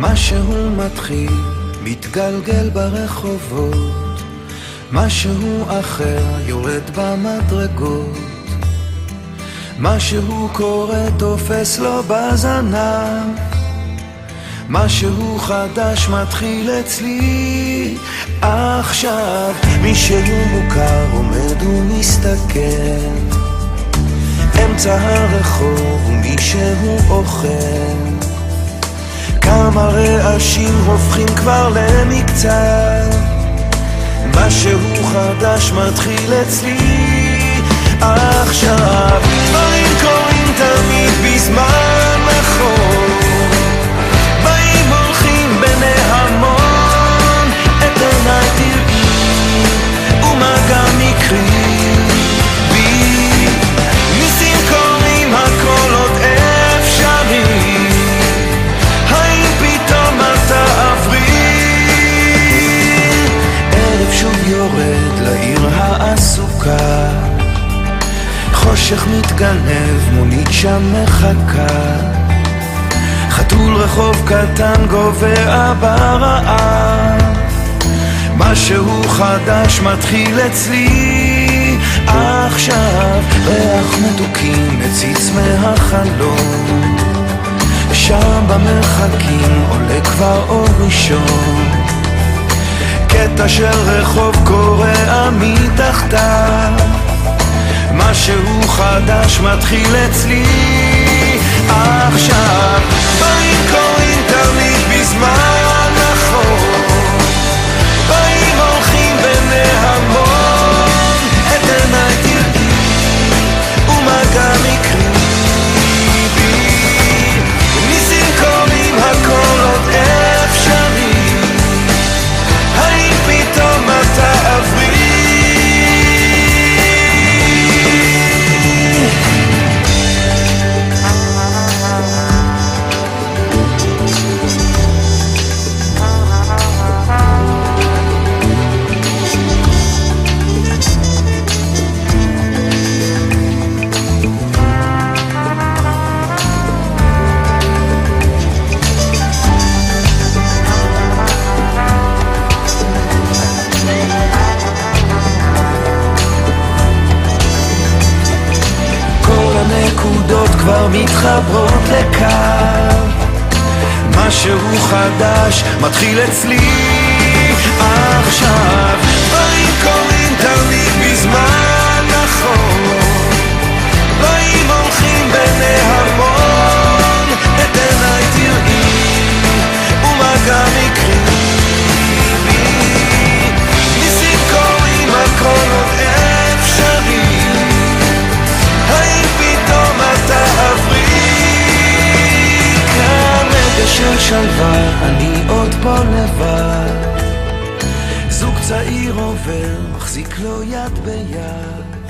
משהו מתחיל, מתגלגל ברחובות, משהו אחר יורד במדרגות, משהו קורה תופס לו בזנב, משהו חדש מתחיל אצלי עכשיו. מישהו מוכר עומד ומסתכל אמצע הרחוב ומישהו אוכל, כמה רעשים הופכים כבר למקצת, משהו חדש מתחיל אצלי עכשיו. דברים קורים תמיד בזמן נכון, באים הולכים בני המון, את עיניי תראי ומה גם יקרי בי, ניסים קורים הכל עוד אפשרי, האם פתאום את תעברי? ערב שוב יורד לעיר העסוקה, חושך מתגנב, מונית שם מחכה, חתול רחוב קטן גובע ברעב, משהו חדש מתחיל אצלי עכשיו. ריח מתוקים מציץ מהחלום, שם במרחקים עולה כבר אור ראשון, קטע של רחוב קורע מתחתיו, משהו חדש מתחיל אצלי עכשיו. באים קוראים תמיד בזמן נכון, באים הולכים בני המון, את עיניי תראי ומה גם יקרי בי, ניסים קוראים הכל עוד אפשרי, האם פתאום את תעברי? הנקודות כבר מתחברות לקו, משהו חדש מתחיל אצלי עכשיו. דברים קורים תמיד בזמן נכון, באים הולכים בני המון, את עיניי תראי ומה גם יקרי בי, ניסים קורים הכל עוד אפשרי, האם פתאום את תעברי? כאן רגע של שלווה, אני עוד פה לבד, זוג צעיר עובר, מחזיק לו יד ביד,